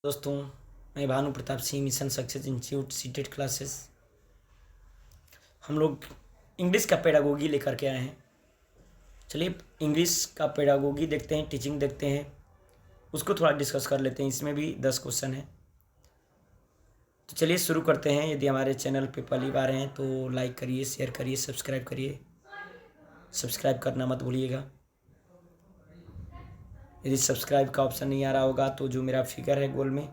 दोस्तों, मैं Bhanu Pratap Singh, mission success institute CTET classes. हम लोग इंग्लिश का पेडागोगी लेकर के आए हैं। चलिए इंग्लिश का पेडागोगी देखते हैं, टीचिंग देखते हैं, उसको थोड़ा डिस्कस कर लेते हैं। इसमें भी 10 क्वेश्चन है। तो चलिए शुरू करते हैं। यदि हमारे चैनल पे पहली बार हैं तो लाइक करिए, शेयर करिए, सब्सक्राइब करिए। सब्सक्राइब करना मत भूलिएगा। यदि सब्सक्राइब का ऑप्शन नहीं आ रहा होगा तो जो मेरा फिगर है गोल में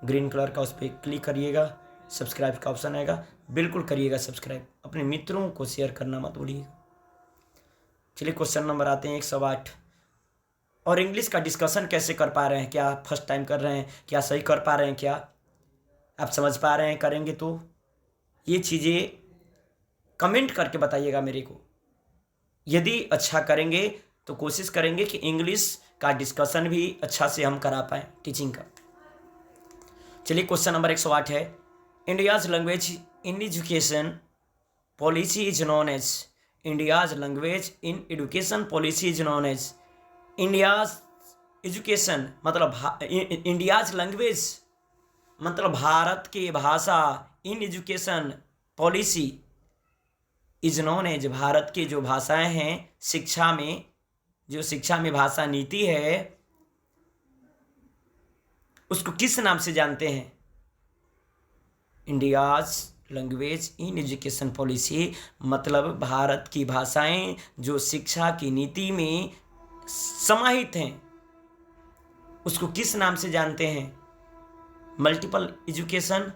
ग्रीन कलर का, उस पर क्लिक करिएगा, सब्सक्राइब का ऑप्शन आएगा, बिल्कुल करिएगा सब्सक्राइब। अपने मित्रों को शेयर करना मत भूलिएगा। चलिए क्वेश्चन नंबर आते हैं 108। और इंग्लिश का डिस्कशन कैसे कर पा रहे हैं? क्या फर्स्ट टाइम कर रहे हैं? क्या सही कर पा रहे हैं? क्या आप समझ पा रहे हैं? करेंगे तो ये चीज़ें कमेंट करके बताइएगा मेरे को। यदि अच्छा करेंगे तो कोशिश करेंगे कि इंग्लिश का डिस्कशन भी अच्छा से हम करा पाएँ, टीचिंग का। चलिए क्वेश्चन नंबर 108 है। India's language in education policy is known as. India's language in education policy is known as. India's education मतलब इंडियाज लैंग्वेज मतलब भारत की भाषा, in education policy is known as Bharat की जो भाषाएं हैं शिक्षा में, जो शिक्षा में भाषा नीति है उसको किस नाम से जानते हैं? India's language in education policy मतलब भारत की भाषाएं जो शिक्षा की नीति में समाहित हैं उसको किस नाम से जानते हैं? Multiple education.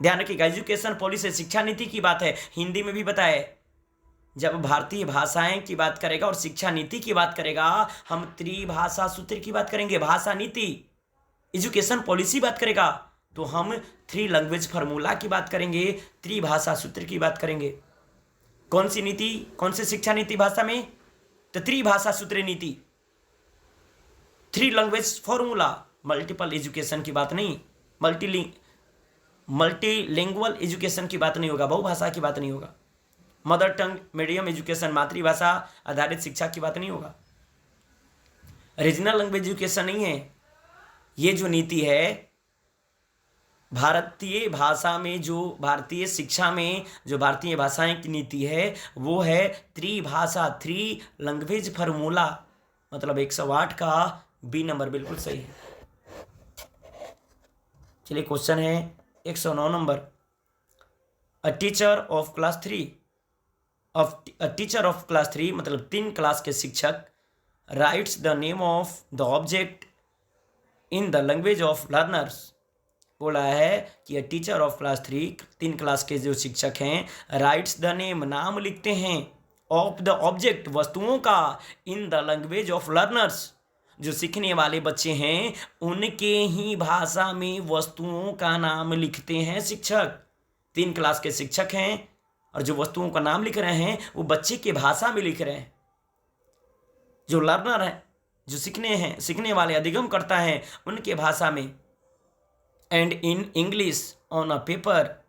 ध्यान रखिएगा, एजुकेशन पॉलिसी शिक्षा नीति की बात है। हिंदी में भी बताए, जब भारतीय भाषाएं की बात करेगा और शिक्षा नीति की बात करेगा, हम त्रिभाषा सूत्र की बात करेंगे। भाषा नीति, एजुकेशन पॉलिसी बात करेगा तो हम थ्री लैंग्वेज फार्मूला की बात करेंगे, त्रिभाषा सूत्र की बात करेंगे। कौन सी नीति, कौन सी शिक्षा नीति भाषा में? तो त्रिभाषा सूत्र नीति, three language formula. Multiple education की बात नहीं, मल्टीलिंगुअल एजुकेशन की बात नहीं होगा, बहुभाषा की बात नहीं होगा। मदर टंग मीडियम एजुकेशन, मातृभाषा आधारित शिक्षा की बात नहीं होगा। रीजनल लैंग्वेज एजुकेशन नहीं है। ये जो नीति है भारतीय भाषा में, जो भारतीय शिक्षा में जो भारतीय भाषाएं की नीति है वो है त्रिभाषा, थ्री लैंग्वेज फार्मूला। मतलब 108 का बी नंबर बिल्कुल सही है। चलिए क्वेश्चन है 109 number. A teacher of class 3 मतलब 3 क्लास के शिक्षक rights the name of the object in the language of learners. बोला है कि टीचर ऑफ क्लास 3 क्लास के जो शिक्षक हैं राइट्स द नेम नाम लिखते हैं ऑफ द ऑब्जेक्ट वस्तुओं का in the language of learners जो सीखने वाले बच्चे हैं उनके ही भाषा में वस्तुओं का नाम लिखते हैं शिक्षक। 3 क्लास के शिक्षक हैं और जो वस्तुओं का नाम लिख रहे हैं वो बच्चे की भाषा में लिख रहे हैं। जो लर्नर है, जो सीखने वाले, अधिगम करता है उनके भाषा में। And in English on a paper,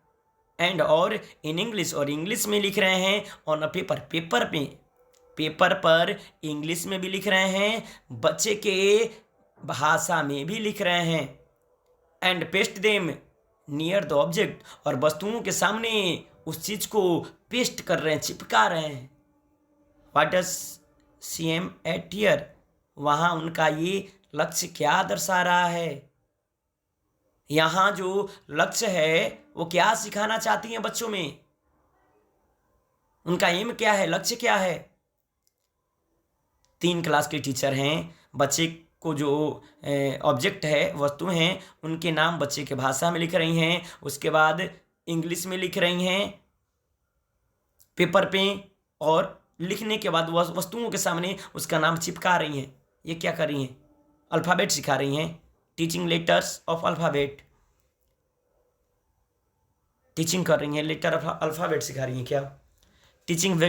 and और इन इंग्लिश और इंग्लिश में लिख रहे हैं ऑन अ पेपर, पेपर पर इंग्लिश में भी लिख रहे हैं, बच्चे के भाषा में भी लिख रहे हैं। And paste them near the object और वस्तुओं के सामने उस चीज को पेस्ट कर रहे हैं, चिपका रहे हैं। What does C M at here, वहां उनका ये लक्ष्य क्या दर्शा रहा है? यहां जो लक्ष्य है वो क्या सिखाना चाहती हैं बच्चों में? उनका एम क्या है, लक्ष्य क्या है? 3 क्लास के टीचर हैं, बच्चे को जो ऑब्जेक्ट है, वस्तु हैं, उनके नाम बच्चे के भाषा में लिख रही हैं, उसके बाद इंग्लिश में लिख रही हैं पेपर पे, और लिखने के बाद वस्तुओं के सामने उसका नाम चिपका रही हैं। ये क्या कर रही हैं? अल्फ़ाबेट सिखा रही हैं, teaching letters of alphabet, teaching कर रही हैं, लेटर ऑफ अल्फ़ाबेट सिखा रही हैं। क्या टीचिंग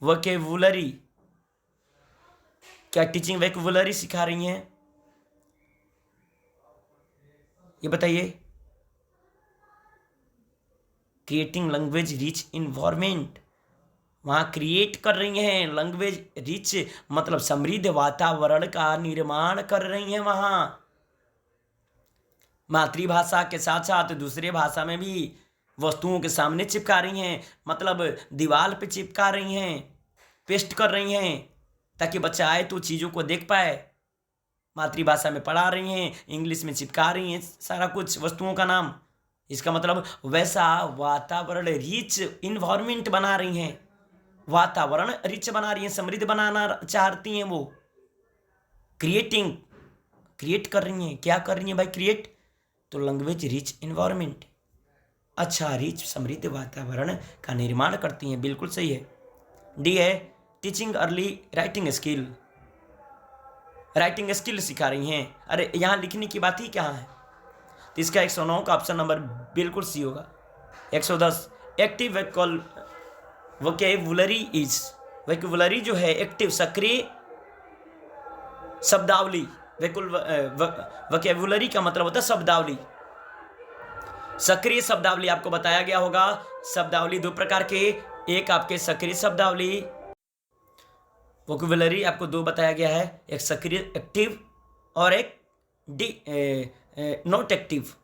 वोकेबुलरी, क्या टीचिंग वोकेबुलरी सिखा रही हैं? ये बताइए। क्रिएटिंग लैंग्वेज रिच इन्वायरमेंट, वहाँ क्रिएट कर रही हैं, लैंग्वेज रिच मतलब समृद्ध वातावरण का निर्माण कर रही हैं। वहाँ मातृभाषा के साथ साथ दूसरे भाषा में भी वस्तुओं के सामने चिपका रही हैं, मतलब दीवार पे चिपका रही हैं, पेस्ट कर रही हैं, ताकि बच्चा आए तो चीज़ों को देख पाए। मातृभाषा में पढ़ा रही हैं, इंग्लिश में चिपका रही हैं सारा कुछ वस्तुओं का नाम। इसका मतलब वैसा वातावरण रिच इन्वायरमेंट बना रही हैं, वातावरण रिच बना रही हैं, समृद्ध बनाना चाहती हैं। वो क्रिएट कर रही हैं। क्या कर रही हैं भाई? क्रिएट। तो लैंग्वेज रिच इन्वायरमेंट, अच्छा रिच समृद्ध वातावरण का निर्माण करती हैं। बिल्कुल सही है। डी है teaching early writing skill, writing skill सिखा रही हैं। अरे यहाँ लिखने की बात ही क्या है? तो इसका 109 का ऑप्शन नंबर बिल्कुल सी होगा। 110 एक्टिव वोकेबुलरी इज, वोकेबुलरी जो है एक्टिव सक्रिय शब्दावली। वोकेबुलरी का मतलब होता है शब्दावली। सक्रिय शब्दावली आपको बताया गया होगा। शब्दावली दो प्रकार के, एक आपके सक्रिय शब्दावली, वोकेबुलरी आपको दो बताया गया है, एक सक्रिय एक्टिव और एक नॉट एक्टिव,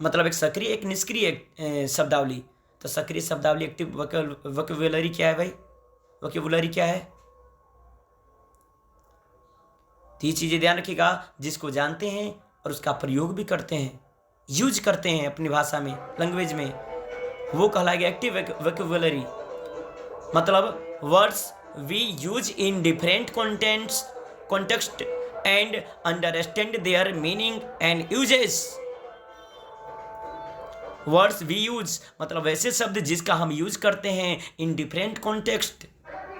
मतलब एक सक्रिय एक निष्क्रिय शब्दावली। तो सक्रिय शब्दावली एक्टिव वोकेबुलरी क्या है भाई? वोकेबुलरी क्या है? तो ये चीज़ें ध्यान रखिएगा, जिसको जानते हैं और उसका प्रयोग भी करते हैं, यूज करते हैं अपनी भाषा में, लैंग्वेज में, वो कहलाएगा एक्टिव वोकेबुलरी। मतलब words we use in different context and understand their meaning and uses. Words we use मतलब वैसे शब्द जिसका हम यूज करते हैं इन डिफरेंट कॉन्टेक्स्ट,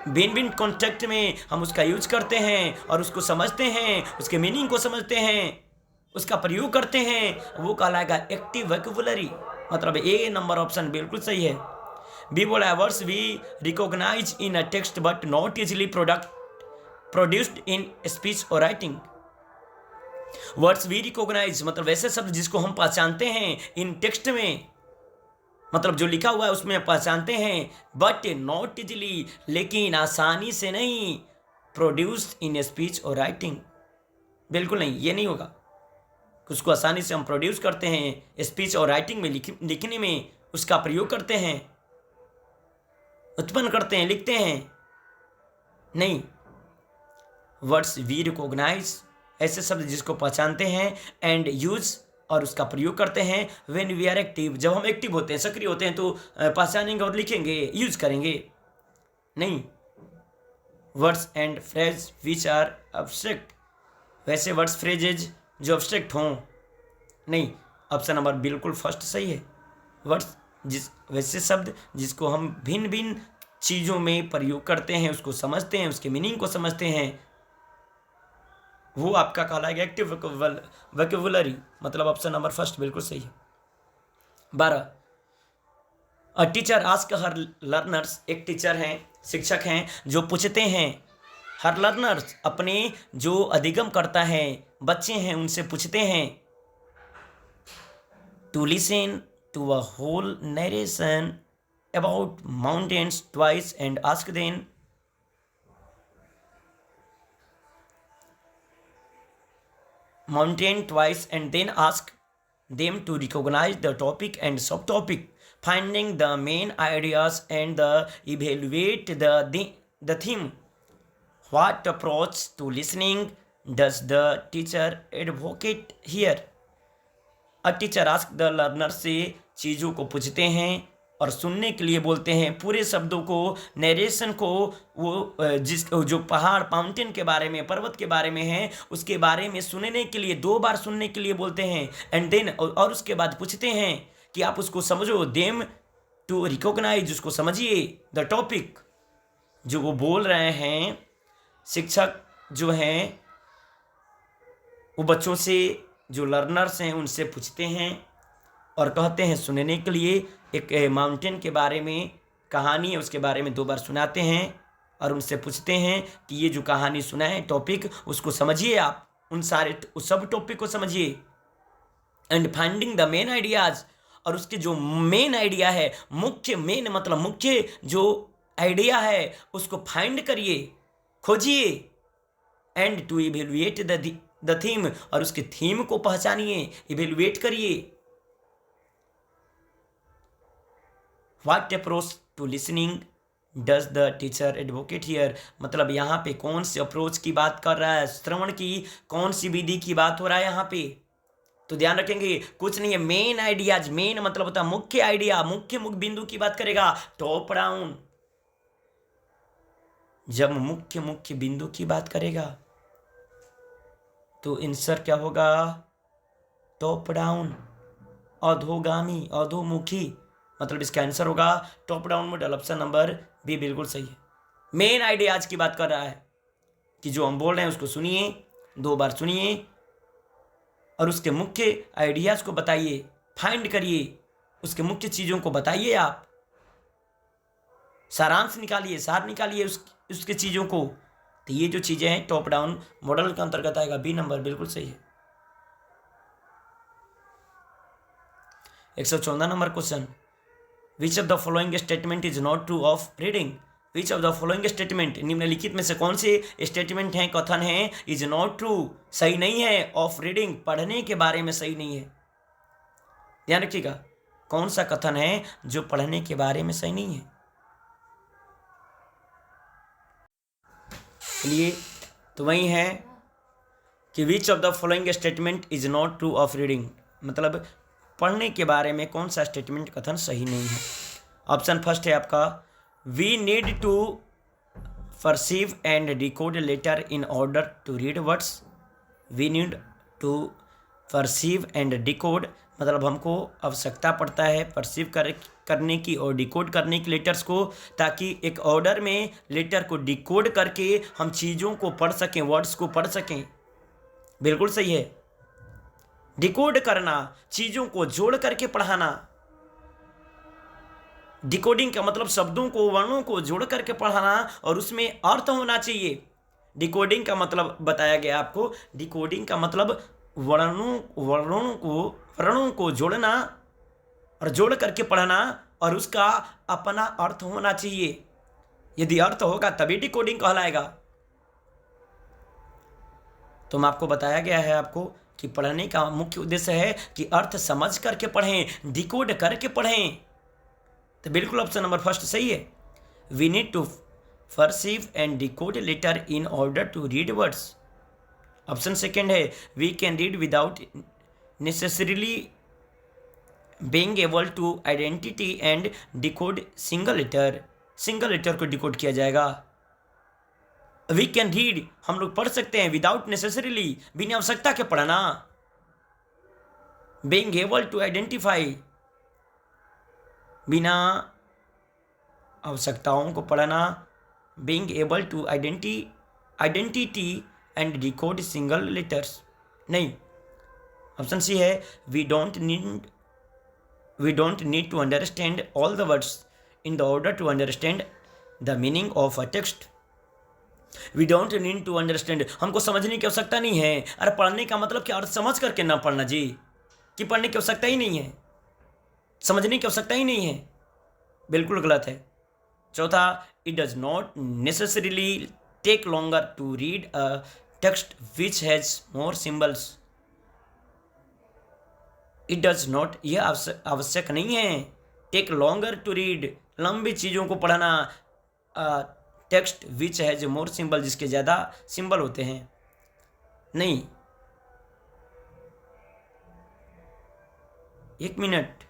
भिन्न भिन्न कॉन्टेक्स्ट में हम उसका यूज करते हैं और उसको समझते हैं, उसके मीनिंग को समझते हैं, उसका प्रयोग करते हैं, वो कहलाएगा एक्टिव वोकेबुलरी। मतलब ए नंबर ऑप्शन बिल्कुल सही है। बी बोला words we recognize in a text but not easily produced in speech और राइटिंग। वर्ड्स वी रिकॉग्नाइज मतलब वैसे शब्द जिसको हम पहचानते हैं इन टेक्स्ट में, मतलब जो लिखा हुआ है उसमें पहचानते हैं, बट नॉट इजिली लेकिन आसानी से नहीं, प्रोड्यूस्ड इन स्पीच और राइटिंग। बिल्कुल नहीं, ये नहीं होगा। उसको आसानी से हम प्रोड्यूस करते हैं, स्पीच और राइटिंग में लिखने में उसका प्रयोग करते हैं, उत्पन्न करते हैं, लिखते हैं, नहीं। वर्ड्स वी रिकॉग्नाइज ऐसे शब्द जिसको पहचानते हैं, एंड यूज और उसका प्रयोग करते हैं, व्हेन वी आर एक्टिव जब हम एक्टिव होते हैं, सक्रिय होते हैं, तो पहचानेंगे और लिखेंगे, यूज करेंगे, नहीं। Words and phrase which are abstract वैसे वर्ड्स फ्रेजेज जो अब्स्ट्रैक्ट हों, नहीं। ऑप्शन नंबर बिल्कुल फर्स्ट सही है। वर्ड्स वैसे शब्द जिसको हम भिन्न भिन्न चीज़ों में प्रयोग करते हैं, उसको समझते हैं, उसके मीनिंग को समझते हैं, वो आपका कहलाएगा एक्टिव वोकेबुलरी। मतलब ऑप्शन नंबर फर्स्ट बिल्कुल सही है। 12 a teacher ask her learners, एक टीचर हैं, शिक्षक हैं, जो पूछते हैं हर लर्नर्स अपने जो अधिगम करता है बच्चे हैं उनसे पूछते हैं, to listen to a whole narration about mountains twice and ask then mountain twice and then ask them to recognize the topic and subtopic, finding the main ideas and evaluate the theme. What approach to listening does the teacher advocate here? A teacher asks the learner से चीज़ों को पूछते हैं और सुनने के लिए बोलते हैं, पूरे शब्दों को, नरेशन को, वो जो पहाड़ माउंटेन के बारे में, पर्वत के बारे में है, उसके बारे में सुनने के लिए 2 बार सुनने के लिए बोलते हैं, एंड देन और उसके बाद पूछते हैं कि आप उसको समझो, देम टू रिकॉग्नाइज उसको समझिए, द टॉपिक जो वो बोल रहे हैं। शिक्षक जो हैं वो बच्चों से, जो लर्नर्स हैं उनसे पूछते हैं और कहते हैं सुनने के लिए, एक माउंटेन के बारे में कहानी है उसके बारे में 2 बार सुनाते हैं और उनसे पूछते हैं कि ये जो कहानी सुना है टॉपिक, उसको समझिए, आप उन सब टॉपिक को समझिए, and finding the main ideas, और उसके जो मेन आइडिया है, मुख्य मेन मतलब मुख्य जो आइडिया है उसको फाइंड करिए, खोजिए। And to evaluate the theme, और उसके थीम को पहचानिए, इवेल्युएट करिए। What approach to listening does the teacher advocate here, मतलब यहाँ पे कौन से अप्रोच की बात कर रहा है, श्रवण की कौन सी विधि की बात हो रहा है यहाँ पे। तो ध्यान रखेंगे, कुछ नहीं है, मेन आइडियाज, मेन मतलब होता है मुख्य आइडिया, मुख्य मुख्य बिंदु की बात करेगा। टॉप डाउन, जब मुख्य मुख्य बिंदु की बात करेगा तो आंसर क्या होगा, टॉप डाउन, अधोगामी, अधोमुखी, मतलब इसका आंसर होगा top down model, option number B बिल्कुल सही है। मेन आइडियाज की बात कर रहा है कि जो हम बोल रहे हैं उसको सुनिए, 2 बार सुनिए और उसके मुख्य आइडियाज को बताइए, फाइंड करिए, उसके मुख्य चीजों को बताइए, आप सारांश निकालिए, सार निकालिए उसके चीजों को। तो ये जो चीजें हैं टॉप डाउन मॉडल के अंतर्गत आएगा, बी नंबर बिल्कुल सही है। 114 number question, which of the following statement is not true of reading, which of the following statement, निम्नलिखित में से कौन से स्टेटमेंट हैं, कथन हैं, इज नॉट ट्रू, सही नहीं है, ऑफ रीडिंग, पढ़ने के बारे में सही नहीं है। ध्यान रखिएगा, कौन सा कथन है जो पढ़ने के बारे में सही नहीं है। चलिए, तो वही है कि which of the following statement is not true of reading, मतलब पढ़ने के बारे में कौन सा स्टेटमेंट कथन सही नहीं है। ऑप्शन फर्स्ट है आपका, we need to perceive and decode letter in order to read words, we need to perceive and decode, मतलब हमको आवश्यकता पड़ता है परसीव करने की और डिकोड करने की लेटर्स को, ताकि एक ऑर्डर में लेटर को डिकोड करके हम चीज़ों को पढ़ सकें, वर्ड्स को पढ़ सकें। बिल्कुल सही है, डिकोड करना, चीज़ों को जोड़ करके पढ़ाना। डिकोडिंग का मतलब शब्दों को, वर्णों को जोड़ करके पढ़ाना और उसमें अर्थ होना चाहिए। डिकोडिंग का मतलब बताया गया आपको, डिकोडिंग का मतलब वर्णों को जोड़ना और जोड़ करके पढ़ना और उसका अपना अर्थ होना चाहिए। यदि अर्थ होगा तभी डिकोडिंग कहलाएगा। तो मैं आपको बताया गया है आपको कि पढ़ने का मुख्य उद्देश्य है कि अर्थ समझ करके पढ़ें, डिकोड करके पढ़ें। तो बिल्कुल ऑप्शन नंबर फर्स्ट सही है, we need to perceive and decode letter in order to read words. Option second है, we can read without necessarily being able to identity and decode single letter, single letter को decode किया जाएगा। We can read, हम लोग पढ़ सकते हैं, without necessarily, बिना आवश्यकता के पढ़ना, बीइंग एबल टू आइडेंटिफाई, बिना आवश्यकताओं को पढ़ना, being able to identity and decode single letters. नहीं, ऑप्शन सी है, we don't need to understand all the words in the order to understand the meaning of a text. We don't need to understand, हमको समझने की आवश्यकता नहीं है। अरे पढ़ने का मतलब क्या, अर्थ समझ करके ना पढ़ना जी, कि पढ़ने की आवश्यकता ही नहीं है, समझने की आवश्यकता ही नहीं है, बिल्कुल गलत है। चौथा, it does not necessarily take longer to read a text which has more symbols. It does not, यह आवश्यक नहीं है, टेक लॉन्गर टू रीड, लंबी चीज़ों को पढ़ना, text which has more symbol, जिसके ज़्यादा सिंबल होते हैं। नहीं, एक मिनट,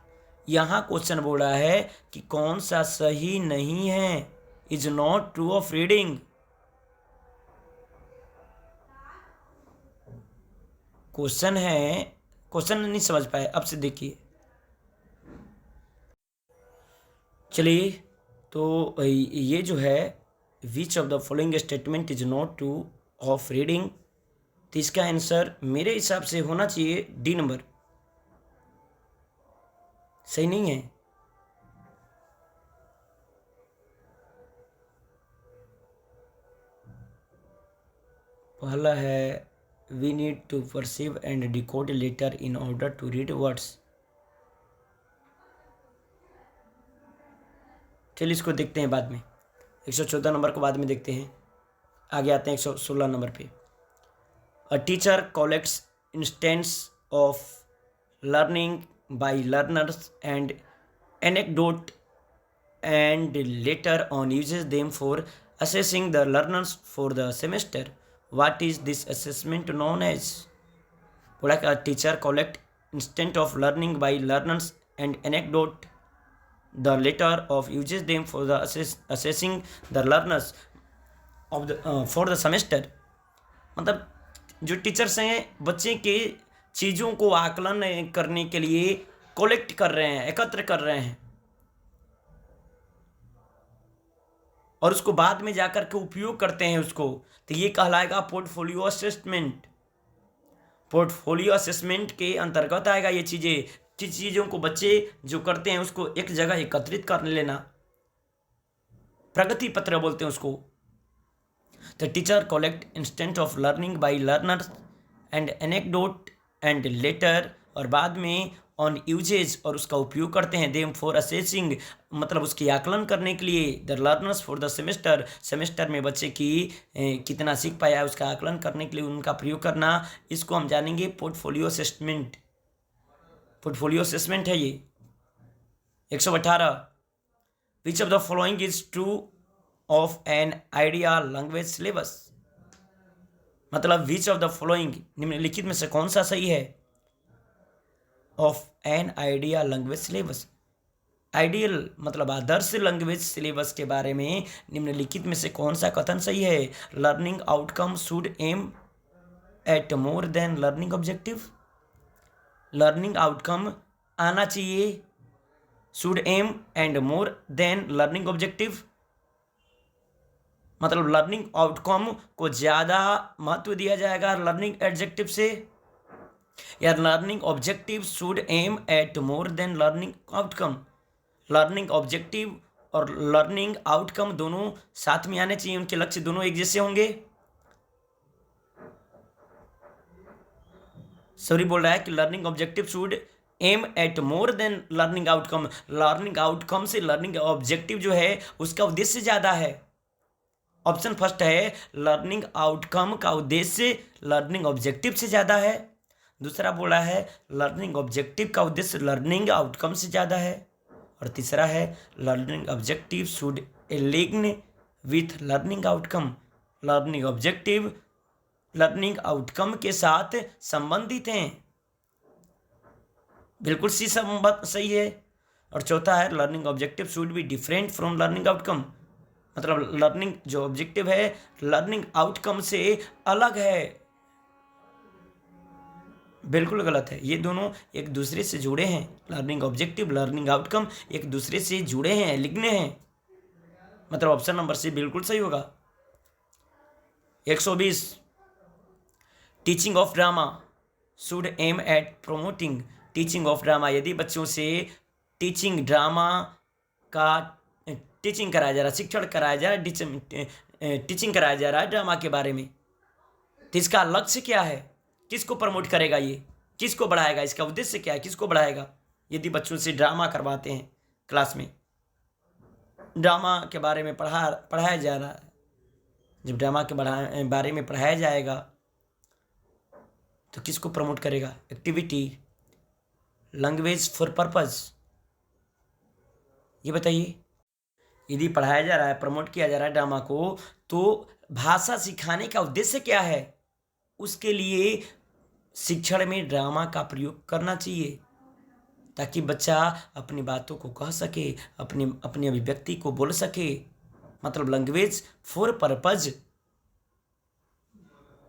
यहाँ क्वेश्चन बोल रहा है कि कौन सा सही नहीं है, is not true of reading. Question है, क्वेश्चन नहीं समझ पाए, अब से देखिए। चलिए, तो ये जो है which of the following statement is not true of reading, तो इसका आंसर मेरे हिसाब से होना चाहिए डी नंबर, सही नहीं है। पहला है, we need to perceive and decode letter in order to read words, चलिए इसको देखते हैं बाद में, 114 नंबर को बाद में देखते हैं। आगे आते हैं 116 नंबर पे। A teacher collects instance of learning by learners and anecdote and later on uses them for assessing the learners for the semester. What is this assessment known as? Like a teacher collect instant of learning by learners and anecdote the later of uses them for the assessing the learners of the for the semester. मतलब जो teachers हैं बच्चे के चीज़ों को आकलन करने के लिए कलेक्ट कर रहे हैं, एकत्र कर रहे हैं और उसको बाद में जाकर के उपयोग करते हैं उसको, तो ये कहलाएगा पोर्टफोलियो असेसमेंट। पोर्टफोलियो असेसमेंट के अंतर्गत आएगा ये चीज़ें। जिन चीज़ों को बच्चे जो करते हैं उसको एक जगह एकत्रित कर लेना, प्रगति पत्र बोलते हैं उसको। The teacher collect instant of learning by learners and anecdote and later, और बाद में ऑन यूजेज, और उसका उपयोग करते हैं देम फॉर असेसिंग, मतलब उसकी आकलन करने के लिए, the learners for the semester, semester में बच्चे की कितना सीख पाया उसका आकलन करने के लिए उनका प्रयोग करना। इसको हम जानेंगे पोर्टफोलियो असेसमेंट। पोर्टफोलियो असेसमेंट है ये। 118 which of the following is true of an idea language syllabus, मतलब विच ऑफ द फॉलोइंग, निम्नलिखित में से कौन सा सही है, of an idea language syllabus. Ideal मतलब आदर्श लैंग्वेज सिलेबस के बारे में निम्नलिखित में से कौन सा कथन सही है। Learning outcome should aim at more than learning objective, learning outcome आना चाहिए, should aim and more than learning objective, मतलब लर्निंग आउटकम को ज़्यादा महत्व दिया जाएगा लर्निंग एडजेक्टिव से, या learning objective should aim at more than learning outcome. Learning objective और लर्निंग आउटकम दोनों साथ में आने चाहिए, उनके लक्ष्य दोनों एक जैसे होंगे। सॉरी बोल रहा है कि learning objective should aim at more than learning outcome, learning outcome से लर्निंग ऑब्जेक्टिव जो है उसका उद्देश्य ज़्यादा है। ऑप्शन फर्स्ट है लर्निंग आउटकम का उद्देश्य लर्निंग ऑब्जेक्टिव से ज़्यादा है, दूसरा बोला है लर्निंग ऑब्जेक्टिव का उद्देश्य लर्निंग आउटकम से ज़्यादा है, और तीसरा है learning objective should align with learning outcome, learning objective learning outcome के साथ संबंधित हैं। बिल्कुल सही है। और चौथा है learning objective should be different from learning outcome, मतलब लर्निंग जो ऑब्जेक्टिव है लर्निंग आउटकम से अलग है। बिल्कुल गलत है, ये दोनों एक दूसरे से जुड़े हैं। लर्निंग ऑब्जेक्टिव लर्निंग आउटकम एक दूसरे से जुड़े हैं, लिखने हैं, मतलब ऑप्शन नंबर सी बिल्कुल सही होगा। 120 teaching of drama should aim at promoting, teaching of drama, यदि बच्चों से टीचिंग ड्रामा का टीचिंग कराया जा रहा, शिक्षण कराया जा रहा, टीचिंग कराया जा रहा है ड्रामा के बारे में, तो इसका लक्ष्य क्या है, किसको प्रमोट करेगा, ये किसको बढ़ाएगा, इसका उद्देश्य क्या है, किसको बढ़ाएगा। यदि बच्चों से ड्रामा करवाते हैं, क्लास में ड्रामा के बारे में पढ़ाया जा रहा है, जब ड्रामा के बारे में पढ़ाया जाएगा तो किसको प्रमोट करेगा। एक्टिविटी लैंग्वेज फॉर पर्पस, ये बताइए। यदि पढ़ाया जा रहा है, प्रमोट किया जा रहा है ड्रामा को, तो भाषा सिखाने का उद्देश्य क्या है, उसके लिए शिक्षण में ड्रामा का प्रयोग करना चाहिए, ताकि बच्चा अपनी बातों को कह सके, अपनी अभिव्यक्ति को बोल सके, मतलब लैंग्वेज फॉर पर्पज।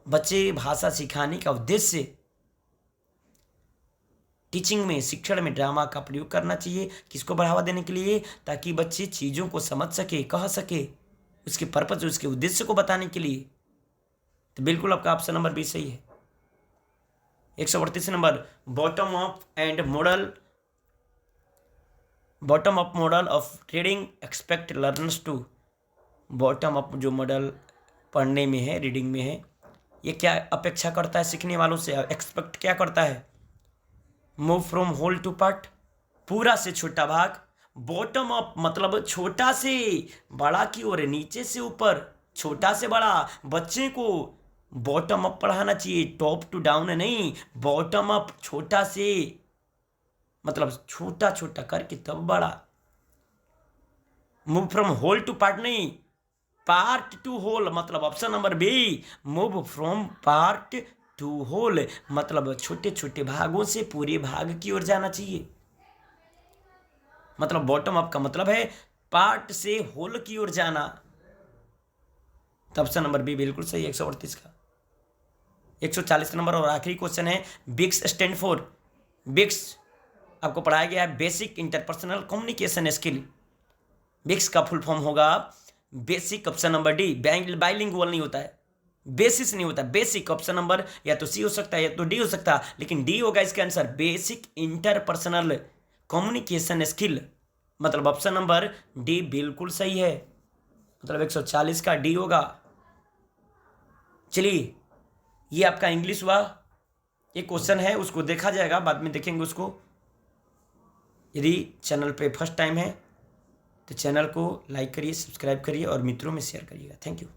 बच्चे भाषा सिखाने का उद्देश्य टीचिंग में, शिक्षण में ड्रामा का प्रयोग करना चाहिए, किसको बढ़ावा देने के लिए, ताकि बच्चे चीज़ों को समझ सके, कह सके, उसके पर्पज, उसके उद्देश्य को बताने के लिए। तो बिल्कुल आपका ऑप्शन नंबर बी सही है। 138 number bottom up model of reading expect learners to, bottom up जो मॉडल पढ़ने में है, रीडिंग में है, ये क्या अपेक्षा करता है सीखने वालों से, एक्सपेक्ट क्या करता है। Move from whole to part, पूरा से छोटा भाग, बॉटम अप मतलब छोटा से बड़ा की ओर, नीचे से ऊपर, छोटा से बड़ा। बच्चे को बॉटम अप पढ़ाना चाहिए, टॉप टू डाउन नहीं, बॉटम अप, छोटा से मतलब छोटा छोटा करके तब बड़ा। Move from whole to part नहीं, पार्ट टू होल, मतलब option number B, move from part to whole, मतलब छोटे छोटे भागों से पूरे भाग की ओर जाना चाहिए। मतलब बॉटम अप का मतलब है पार्ट से होल की ओर जाना। तो ऑप्शन नंबर बी बिल्कुल सही, 138 का। 140 नंबर और आखिरी क्वेश्चन है, बिक्स स्टैंड फॉर, बिक्स आपको पढ़ाया गया है बेसिक इंटरपर्सनल कम्युनिकेशन स्किल। बिक्स का फुल फॉर्म होगा basic, option number D, bilingual नहीं होता है, बेसिस नहीं होता, बेसिक। ऑप्शन नंबर या तो सी हो सकता है या तो डी हो सकता है, लेकिन डी होगा इसका answer, basic interpersonal communication skill. मतलब ऑप्शन नंबर डी बिल्कुल सही है, मतलब 140 का डी होगा। चलिए, ये आपका इंग्लिश हुआ। एक क्वेश्चन है उसको देखा जाएगा, बाद में देखेंगे उसको। यदि चैनल पे फर्स्ट टाइम है तो चैनल को लाइक करिए, सब्सक्राइब करिए और मित्रों में शेयर करिएगा। Thank you.